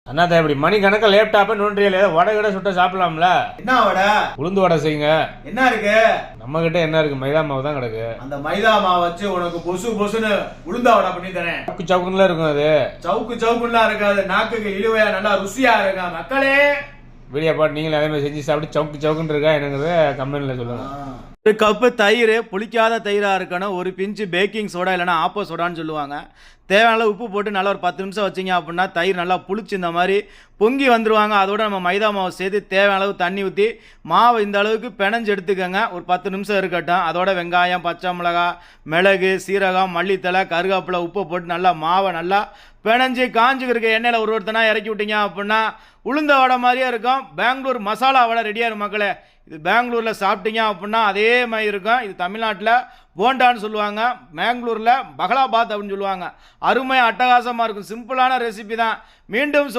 அண்ணாத்த இப்படி மணிக்கணக்கில் லேப்டாப்பை நோண்டியல வடை கடை சுட்ட சாப்பிடலாம்ல? என்ன வடை? உளுந்து வடை செய்யுங்க. என்ன இருக்கு நம்ம கிட்ட? என்ன இருக்கு? மைதா மாவு தான் கிடக்கு. அந்த மைதா மாவு வச்சு உனக்கு பொசுன்னு உளுந்தா வடை பண்ணி தரேன். சவுக்கு சவுக்குன்னு இருக்கும். அது சவுக்குலாம் இருக்காது, நாக்குக்கு இழுவையா நல்லா ருசியா இருக்கா. மக்களே வீடியோ பாட்டு நீங்களும் அதே மாதிரி செஞ்சு சாப்பிட்டு சவுக்குன்னு இருக்கா என்னங்கிறத கமெண்ட்ல சொல்லுங்க. ஒரு கப்பு தயிர், புளிக்காத தயிராக இருக்கணும். ஒரு பிஞ்சு பேக்கிங் சோடா இல்லைனா ஆப்போ சோடான்னு சொல்லுவாங்க. தேவையான உப்பு போட்டு நல்லா ஒரு 10 நிமிஷம் வச்சிங்க அப்படின்னா தயிர் நல்லா புளிச்சு இந்த மாதிரி பொங்கி வந்துடுவாங்க. அதோட நம்ம மைதா மாவு சேர்த்து தேவையான அளவு தண்ணி ஊற்றி மாவை இந்த அளவுக்கு பிணைஞ்சு எடுத்துக்கோங்க. ஒரு 10 நிமிஷம் இருக்கட்டும். அதோட வெங்காயம், பச்சை மிளகாய், மிளகு, சீரகம், மல்லித்தலை, கருவேப்பிலை, உப்பு போட்டு நல்லா மாவை நல்லா பிணைஞ்சு காஞ்சுக்கிருக்க எண்ணெயில் ஒருத்தனா இறக்கி விட்டீங்க அப்படின்னா உளுந்த வடை மாதிரியே இருக்கும். பெங்களூர் மசாலா வடை ரெடியாக இருக்கும் மக்களே. இது பெங்களூரில் சாப்பிட்டீங்க அப்படின்னா அதே மாதிரி இருக்கும். இது தமிழ்நாட்டில் போண்டான்னு சொல்லுவாங்க, பெங்களூரில் பகலாபாத் அப்படின்னு சொல்லுவாங்க. அருமையாக அட்டகாசமாக இருக்கும். சிம்பிளான ரெசிபி தான். மீண்டும்